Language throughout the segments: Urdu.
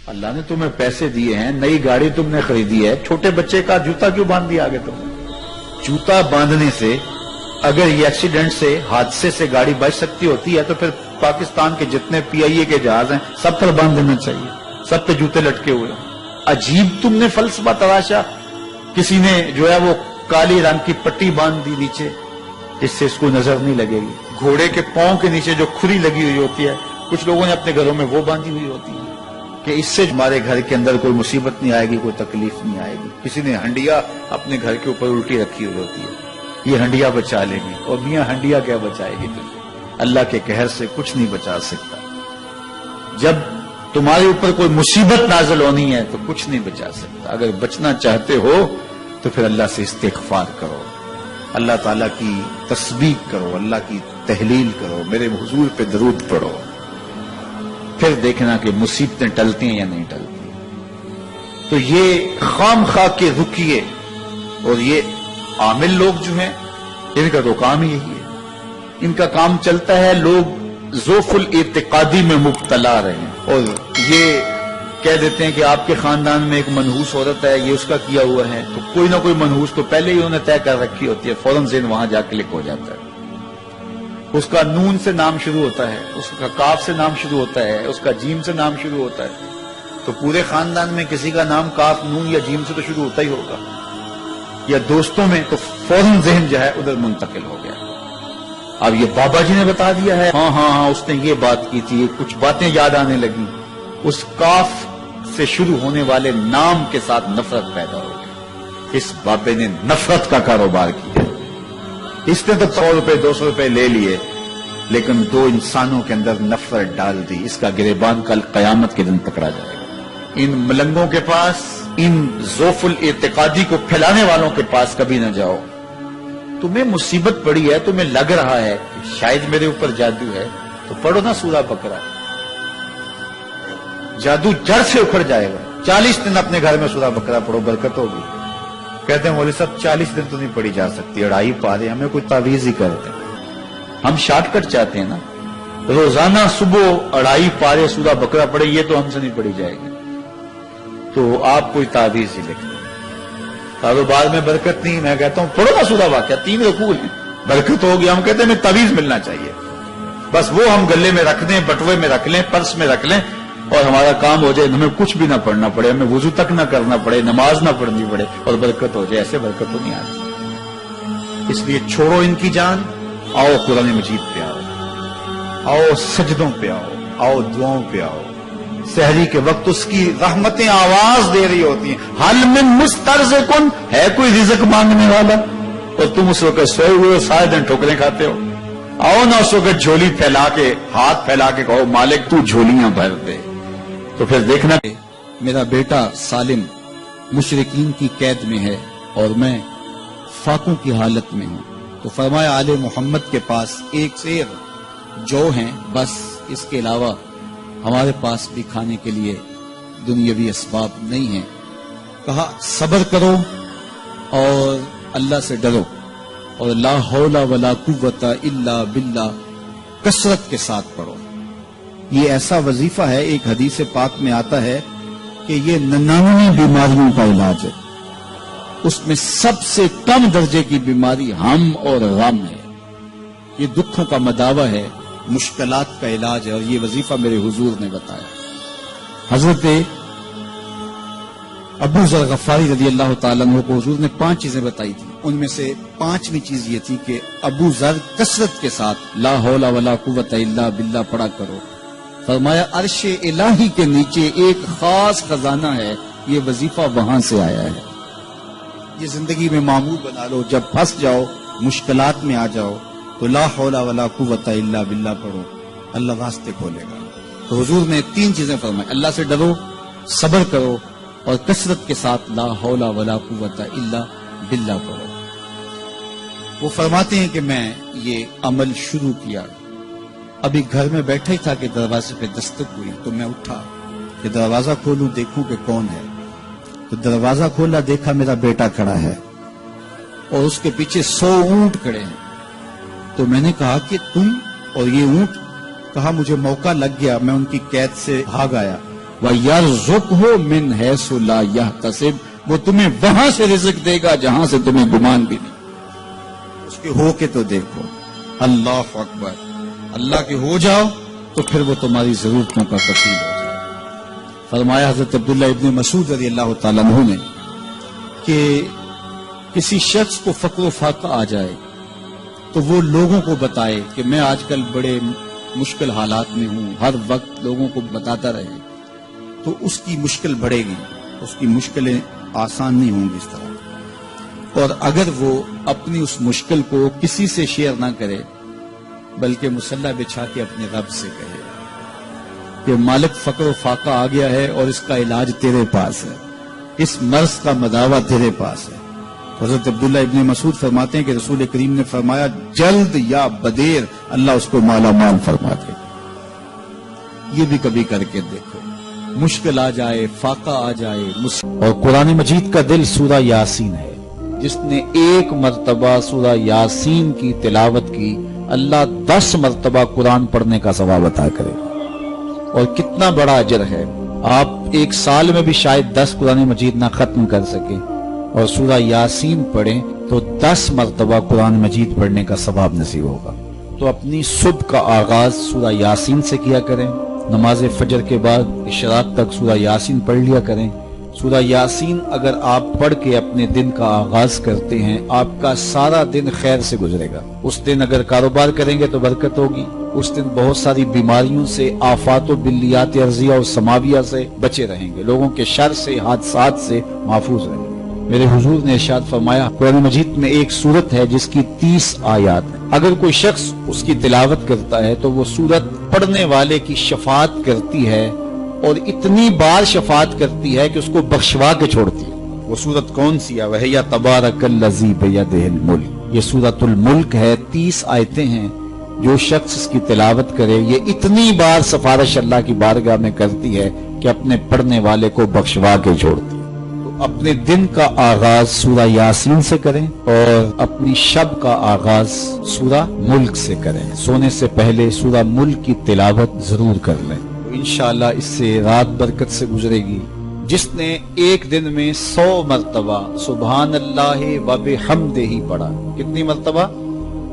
اللہ نے تمہیں پیسے دیے ہیں، نئی گاڑی تم نے خریدی ہے، چھوٹے بچے کا جوتا کیوں باندھ دیا آگے تم نے؟ جوتا باندھنے سے اگر یہ ایکسیڈنٹ سے، حادثے سے گاڑی بچ سکتی ہوتی ہے تو پھر پاکستان کے جتنے پی آئی اے کے جہاز ہیں سب پر باندھ دینا چاہیے، سب پہ جوتے لٹکے ہوئے ہیں۔ عجیب تم نے فلسفہ تراشا، کسی نے جو ہے وہ کالی رنگ کی پٹی باندھ دی نیچے، اس سے اس کو نظر نہیں لگے گی۔ گھوڑے کے پاؤں کے نیچے جو کھری لگی ہوئی ہوتی ہے، کچھ لوگوں نے اپنے گھروں میں وہ باندھی ہوئی ہوتی ہے کہ اس سے ہمارے گھر کے اندر کوئی مصیبت نہیں آئے گی، کوئی تکلیف نہیں آئے گی۔ کسی نے ہنڈیا اپنے گھر کے اوپر الٹی رکھی ہوئی ہوتی ہے، یہ ہنڈیا بچا لے گی، اور میاں ہنڈیا کیا بچائے گی تجھے؟ اللہ کے قہر سے کچھ نہیں بچا سکتا۔ جب تمہارے اوپر کوئی مصیبت نازل ہونی ہے تو کچھ نہیں بچا سکتا۔ اگر بچنا چاہتے ہو تو پھر اللہ سے استغفار کرو، اللہ تعالیٰ کی تسبیح کرو، اللہ کی تحلیل کرو، میرے حضور پہ درود پڑھو، پھر دیکھنا کہ مصیبتیں ٹلتی ہیں یا نہیں ٹلتی۔ تو یہ خام خواہ کے رکیے، اور یہ عامل لوگ جو ہیں ان کا تو کام ہی یہی ہے، ان کا کام چلتا ہے لوگ ذوف الاعتقادی میں مبتلا رہے ہیں، اور یہ کہہ دیتے ہیں کہ آپ کے خاندان میں ایک منحوس عورت ہے، یہ اس کا کیا ہوا ہے، تو کوئی نہ کوئی منحوس تو پہلے ہی انہوں نے طے کر رکھی ہوتی ہے، فوراً ذہن وہاں جا کے لکھ ہو جاتا ہے۔ اس کا نون سے نام شروع ہوتا ہے، اس کا کاف سے نام شروع ہوتا ہے، اس کا جیم سے نام شروع ہوتا ہے، تو پورے خاندان میں کسی کا نام کاف، نون یا جیم سے تو شروع ہوتا ہی ہوگا، یا دوستوں میں، تو فوراً ذہن جو ہے ادھر منتقل ہو گیا۔ اب یہ بابا جی نے بتا دیا ہے، ہاں اس نے یہ بات کی تھی، کچھ باتیں یاد آنے لگی، اس کاف سے شروع ہونے والے نام کے ساتھ نفرت پیدا ہو گئی۔ اس بابے نے نفرت کا کاروبار کیا، اس نے تو 100 روپے 200 روپے لے لیے، لیکن دو انسانوں کے اندر نفرت ڈال دی۔ اس کا گریبان کل قیامت کے دن پکڑا جائے گا۔ ان ملنگوں کے پاس، ان ذوف الاعتقادی کو پھیلانے والوں کے پاس کبھی نہ جاؤ۔ تمہیں مصیبت پڑی ہے، تمہیں لگ رہا ہے کہ شاید میرے اوپر جادو ہے، تو پڑھو نا سورہ بقرہ، جادو جڑ سے اکھڑ جائے گا۔ 40 دن اپنے گھر میں سورہ بقرہ پڑھو، برکت ہوگی۔ کہتے ہیں مولوی صاحب 40 دن تو نہیں پڑھی جا سکتی، 2.5 پارے، ہمیں کوئی تعویذ ہی کرتے ہیں۔ ہم شارٹ کٹ چاہتے ہیں نا، روزانہ صبح 2.5 پارے سورہ بقرہ پڑھے، یہ تو ہم سے نہیں پڑھی جائے گی، تو آپ کوئی تعویذ ہی لکھ دیں۔ کاروبار میں برکت نہیں، میں کہتا ہوں پڑھو نا سورہ واقعہ، 3 رکوع ہیں، برکت ہوگی۔ ہم کہتے ہیں ہمیں تعویذ ملنا چاہیے، بس وہ ہم گلے میں رکھ دیں، بٹوے میں رکھ لیں، پرس میں رکھ لیں، اور ہمارا کام ہو جائے، ہمیں کچھ بھی نہ پڑھنا پڑے، ہمیں وضو تک نہ کرنا پڑے، نماز نہ پڑھنی پڑے، اور برکت ہو جائے۔ ایسے برکت تو نہیں آتی۔ اس لیے چھوڑو ان کی جان، آؤ قرآن مجید پہ آؤ، آؤ سجدوں پہ آؤ، آؤ دعاؤں پہ آؤ۔ سحری کے وقت اس کی رحمتیں آواز دے رہی ہوتی ہیں، حل من مسترزقن، ہے کوئی رزق مانگنے والا؟ اور تم اس وقت سوئے ہوئے سارے دن ٹھوکریں کھاتے ہو۔ آؤ نا اس وقت جھولی پھیلا کے، ہاتھ پھیلا کے کہو مالک تو جھولیاں بھر دے، تو پھر دیکھنا میرا بیٹا سالم مشرکین کی قید میں ہے اور میں فاقوں کی حالت میں ہوں، تو فرمایا آل محمد کے پاس ایک سیر جو ہیں، بس اس کے علاوہ ہمارے پاس بھی کھانے کے لیے دنیاوی اسباب نہیں ہیں۔ کہا صبر کرو اور اللہ سے ڈرو، اور لا حول ولا قوت الا باللہ کثرت کے ساتھ پڑھو۔ یہ ایسا وظیفہ ہے، ایک حدیث پاک میں آتا ہے کہ یہ 99 بیماریوں کا علاج ہے، اس میں سب سے کم درجے کی بیماری ہم اور غم ہے، یہ دکھوں کا مداوع ہے، مشکلات کا علاج ہے، اور یہ وظیفہ میرے حضور نے بتایا۔ حضرت ابو ذر غفاری رضی اللہ تعالیٰ عنہ کو حضور نے 5 چیزیں بتائی تھی، ان میں سے 5ویں چیز یہ تھی کہ ابو ذر کثرت کے ساتھ لا حول ولا قوت الا باللہ پڑھا کرو۔ فرمایا عرش الہی کے نیچے ایک خاص خزانہ ہے، یہ وظیفہ وہاں سے آیا ہے، یہ زندگی میں معمول بنا لو۔ جب پھنس جاؤ، مشکلات میں آ جاؤ، تو لا حول ولا قوت الا باللہ پڑھو، اللہ راستے کھولے گا۔ تو حضور نے 3 چیزیں فرمائی، اللہ سے ڈرو، صبر کرو، اور کثرت کے ساتھ لا حول ولا قوت الا باللہ پڑھو۔ وہ فرماتے ہیں کہ میں یہ عمل شروع کیا، ابھی گھر میں بیٹھا ہی تھا کہ دروازے پہ دستک ہوئی، تو میں اٹھا کہ دروازہ کھولوں دیکھوں کہ کون ہے، تو دروازہ کھولا، دیکھا میرا بیٹا کھڑا ہے اور اس کے پیچھے 100 اونٹ کھڑے ہیں۔ تو میں نے کہا کہ تم اور یہ اونٹ؟ کہا مجھے موقع لگ گیا، میں ان کی قید سے بھاگ آیا، وَيَرْزُقْهُ مِنْ حَيْثُ لَا يَحْتَسِبُ، وہ تمہیں وہاں سے رزق دے گا جہاں سے تمہیں گمان بھی نہیں۔ اس کے ہو کے تو دیکھو، اللہ اکبر، اللہ کے ہو جاؤ تو پھر وہ تمہاری ضرورتوں کا کفیل ہو جائے۔ فرمایا حضرت عبداللہ ابن مسعود رضی اللہ تعالیٰ عنہ نے کہ کسی شخص کو فقر و فاقہ آ جائے تو وہ لوگوں کو بتائے کہ میں آج کل بڑے مشکل حالات میں ہوں، ہر وقت لوگوں کو بتاتا رہے تو اس کی مشکل بڑھے گی، اس کی مشکلیں آسان نہیں ہوں گی اس طرح۔ اور اگر وہ اپنی اس مشکل کو کسی سے شیئر نہ کرے بلکہ مصلی بچھا کے اپنے رب سے کہے کہ مالک فقر و فاقہ آ گیا ہے اور اس کا علاج تیرے پاس ہے، اس مرض کا مداوع تیرے پاس ہے۔ حضرت عبداللہ ابن مسعود فرماتے ہیں کہ رسول کریم نے فرمایا جلد یا بدیر اللہ اس کو مالا مال فرما دے۔ یہ بھی کبھی کر کے دیکھو، مشکل آ جائے، فاقہ آ جائے۔ اور قرآن مجید کا دل سورہ یاسین ہے، جس نے ایک مرتبہ سورہ یاسین کی تلاوت کی اللہ 10 مرتبہ قرآن پڑھنے کا ثواب عطا کرے۔ اور کتنا بڑا اجر ہے، آپ ایک سال میں بھی شاید 10 قرآن مجید نہ ختم کر سکے اور سورہ یاسین پڑھیں تو 10 مرتبہ قرآن مجید پڑھنے کا ثواب نصیب ہوگا۔ تو اپنی صبح کا آغاز سورہ یاسین سے کیا کریں، نماز فجر کے بعد اشراق تک سورہ یاسین پڑھ لیا کریں۔ سورہ یاسین اگر آپ پڑھ کے اپنے دن کا آغاز کرتے ہیں، آپ کا سارا دن خیر سے گزرے گا۔ اس دن اگر کاروبار کریں گے تو برکت ہوگی، اس دن بہت ساری بیماریوں سے، آفات و بلیات ارضیہ و سماویہ سے بچے رہیں گے، لوگوں کے شر سے، حادثات سے محفوظ رہیں گے۔ میرے حضور نے ارشاد فرمایا قرآن مجید میں ایک سورت ہے جس کی 30 آیات ہیں، اگر کوئی شخص اس کی تلاوت کرتا ہے تو وہ سورت پڑھنے والے کی شفاعت کرتی ہے، اور اتنی بار شفاعت کرتی ہے کہ اس کو بخشوا کے چھوڑتی ہے۔ وہ سورت کون سی ہے؟ وَهِيَ تَبَارَكَ الَّذِي بِيَدِهِ الْمُلْكُ، یہ سورۃ الملک ہے، 30 آیتیں ہیں۔ جو شخص اس کی تلاوت کرے یہ اتنی بار سفارش اللہ کی بارگاہ میں کرتی ہے کہ اپنے پڑھنے والے کو بخشوا کے چھوڑتی ہے۔ تو اپنے دن کا آغاز سورہ یاسین سے کریں اور اپنی شب کا آغاز سورہ ملک سے کریں۔ سونے سے پہلے سورہ ملک کی تلاوت ضرور کر لیں، انشاءاللہ اس سے رات برکت سے گزرے گی۔ جس نے ایک دن میں 100 مرتبہ سبحان اللہ و بحمدہ پڑھا، کتنی مرتبہ؟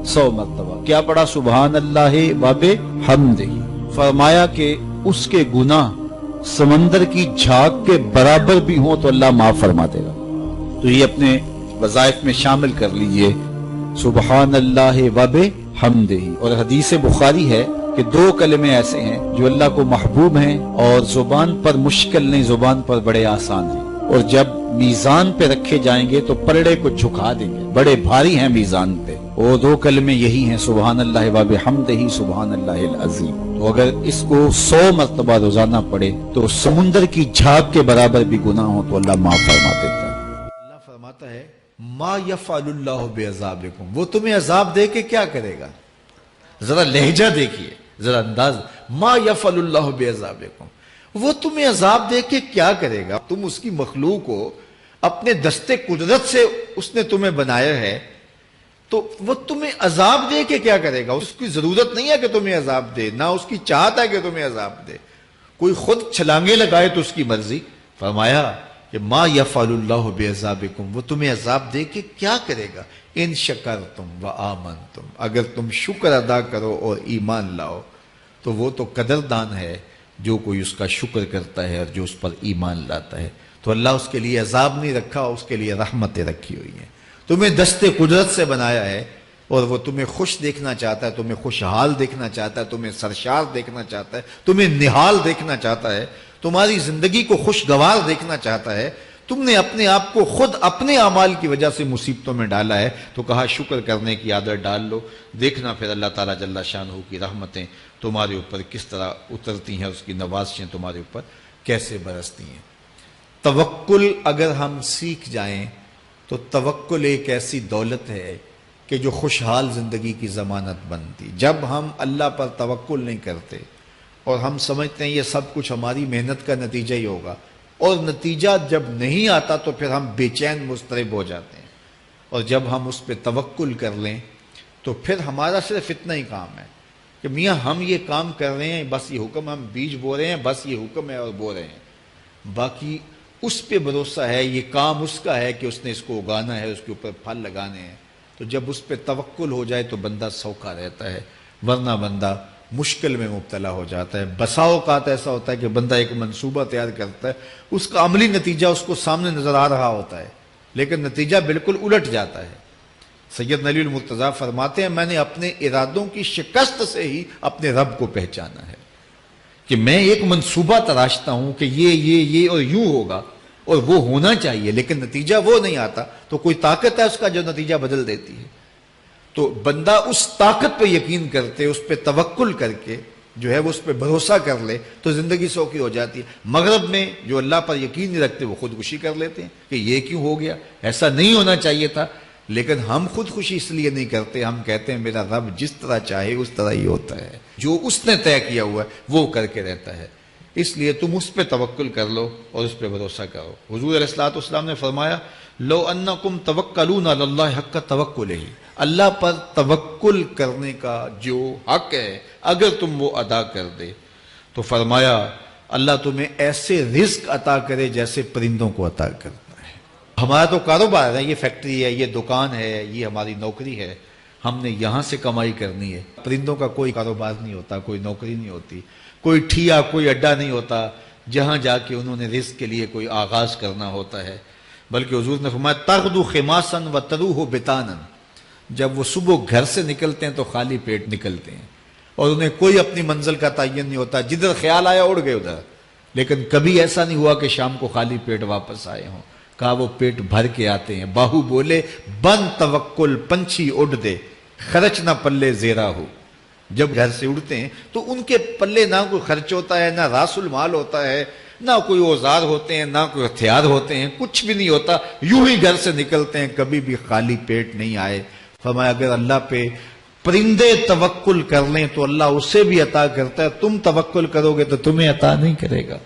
100 مرتبہ کیا پڑھا؟ سبحان اللہ و بحمدہ، فرمایا کہ اس کے گناہ سمندر کی جھاگ کے برابر بھی ہوں تو اللہ معاف فرما دے گا۔ تو یہ اپنے وظائف میں شامل کر لیجئے، سبحان اللہ و بحمدہ۔ اور حدیث بخاری ہے کہ 2 کلمے ایسے ہیں جو اللہ کو محبوب ہیں اور زبان پر مشکل نہیں، زبان پر بڑے آسان ہیں، اور جب میزان پہ رکھے جائیں گے تو پلڑے کو جھکا دیں گے، بڑے بھاری ہیں میزان پہ۔ وہ 2 کلمے یہی ہیں، سبحان اللہ و بحمدہ، سبحان اللہ العظیم۔ تو اگر اس کو 100 مرتبہ روزانہ پڑھے تو سمندر کی جھاگ کے برابر بھی گناہ ہو تو اللہ معاف فرما دیتا ہے۔ اللہ فرماتا ہے ما یفعل اللہ بعذابکم، وہ تمہیں عذاب دے کے کیا کرے گا؟ ذرا لہجہ دیکھیے، ذرا انداز، ما یفعل اللہ بعذابکم، وہ تمہیں عذاب دے کے کیا کرے گا؟ تم اس کی مخلوق کو اپنے دستے قدرت سے اس نے تمہیں بنایا ہے، تو وہ تمہیں عذاب دے کے کیا کرے گا؟ اس کی ضرورت نہیں ہے کہ تمہیں عذاب دے، نہ اس کی چاہت ہے کہ تمہیں عذاب دے، کوئی خود چھلانگے لگائے تو اس کی مرضی۔ فرمایا کہ ما یفعل اللہ بعذابکم، وہ تمہیں عذاب دے کے کیا کرے گا؟ ان شکرتم وآمنتم، اگر تم شکر ادا کرو اور ایمان لاؤ تو وہ تو قدردان ہے جو کوئی اس کا شکر کرتا ہے اور جو اس پر ایمان لاتا ہے۔ تو اللہ اس کے لیے عذاب نہیں رکھا، اس کے لیے رحمتیں رکھی ہوئی ہیں۔ تمہیں دستے قدرت سے بنایا ہے اور وہ تمہیں خوش دیکھنا چاہتا ہے، تمہیں خوشحال دیکھنا چاہتا ہے، تمہیں سرشار دیکھنا چاہتا ہے، تمہیں نہال دیکھنا چاہتا ہے، تمہاری زندگی کو خوشگوار دیکھنا چاہتا ہے۔ تم نے اپنے آپ کو خود اپنے اعمال کی وجہ سے مصیبتوں میں ڈالا ہے، تو کہا شکر کرنے کی عادت ڈال لو، دیکھنا پھر اللہ تعالیٰ جل شانہ کی رحمتیں تمہارے اوپر کس طرح اترتی ہیں، اس کی نوازشیں تمہارے اوپر کیسے برستی ہیں۔ توکل اگر ہم سیکھ جائیں تو توکل ایک ایسی دولت ہے کہ جو خوشحال زندگی کی ضمانت بنتی۔ جب ہم اللہ پر توکل نہیں کرتے اور ہم سمجھتے ہیں یہ سب کچھ ہماری محنت کا نتیجہ ہی ہوگا، اور نتیجہ جب نہیں آتا تو پھر ہم بے چین مضطرب ہو جاتے ہیں۔ اور جب ہم اس پہ توکل کر لیں تو پھر ہمارا صرف اتنا ہی کام ہے کہ میاں ہم یہ کام کر رہے ہیں، بس یہ حکم، ہم بیج بو رہے ہیں، بس یہ حکم ہے اور بو رہے ہیں۔ باقی اس پہ بھروسہ ہے، یہ کام اس کا ہے کہ اس نے اس کو اگانا ہے، اس کے اوپر پھل لگانے ہیں. تو جب اس پہ توکل ہو جائے تو بندہ سوکھا رہتا ہے، ورنہ بندہ مشکل میں مبتلا ہو جاتا ہے. بسا اوقات ایسا ہوتا ہے کہ بندہ ایک منصوبہ تیار کرتا ہے، اس کا عملی نتیجہ اس کو سامنے نظر آ رہا ہوتا ہے، لیکن نتیجہ بالکل الٹ جاتا ہے. سید علی المرتضیٰ فرماتے ہیں میں نے اپنے ارادوں کی شکست سے ہی اپنے رب کو پہچانا ہے، کہ میں ایک منصوبہ تراشتا ہوں کہ یہ اور یوں ہوگا اور وہ ہونا چاہیے، لیکن نتیجہ وہ نہیں آتا، تو کوئی طاقت ہے اس کا جو نتیجہ بدل دیتی ہے. تو بندہ اس طاقت پہ یقین کرتے، اس پہ توکل کر کے جو ہے وہ اس پہ بھروسہ کر لے تو زندگی سوکھی ہو جاتی ہے. مغرب میں جو اللہ پر یقین نہیں رکھتے وہ خودکشی کر لیتے ہیں کہ یہ کیوں ہو گیا، ایسا نہیں ہونا چاہیے تھا. لیکن ہم خودکشی اس لیے نہیں کرتے، ہم کہتے ہیں میرا رب جس طرح چاہے اس طرح ہی ہوتا ہے، جو اس نے طے کیا ہوا ہے وہ کر کے رہتا ہے. اس لیے تم اس پہ توکل کر لو اور اس پہ بھروسہ کرو. حضور علیہ الصلوۃ والسلام نے فرمایا لو انکم توکلون علی اللہ حق توکلہ، اللہ پر توکل کرنے کا جو حق ہے اگر تم وہ ادا کر دے تو فرمایا اللہ تمہیں ایسے رزق عطا کرے جیسے پرندوں کو عطا کرتا ہے. ہمارا تو کاروبار ہے، یہ فیکٹری ہے، یہ دکان ہے، یہ ہماری نوکری ہے، ہم نے یہاں سے کمائی کرنی ہے. پرندوں کا کوئی کاروبار نہیں ہوتا، کوئی نوکری نہیں ہوتی، کوئی ٹھیا، کوئی اڈا نہیں ہوتا جہاں جا کے انہوں نے رزق کے لیے کوئی آغاز کرنا ہوتا ہے. بلکہ حضور نے فرمایا تغدو خماسا وتروح بطانا، جب وہ صبح گھر سے نکلتے ہیں تو خالی پیٹ نکلتے ہیں اور انہیں کوئی اپنی منزل کا تعین نہیں ہوتا، جدھر خیال آیا اڑ گئے ادھر. لیکن کبھی ایسا نہیں ہوا کہ شام کو خالی پیٹ واپس آئے ہوں، کہا وہ پیٹ بھر کے آتے ہیں. باہو بولے بن توکل پنچھی اڑ دے، خرچ نہ پلے زیرا ہو. جب گھر سے اڑتے ہیں تو ان کے پلے نہ کوئی خرچ ہوتا ہے، نہ راس المال ہوتا ہے، نہ کوئی اوزار ہوتے ہیں، نہ کوئی ہتھیار ہوتے ہیں، کچھ بھی نہیں ہوتا، یوں ہی گھر سے نکلتے ہیں، کبھی بھی خالی پیٹ نہیں آئے. فرمایا اگر اللہ پہ پرندے توکل کر لیں تو اللہ اسے بھی عطا کرتا ہے، تم توکل کرو گے تو تمہیں عطا نہیں کرے گا.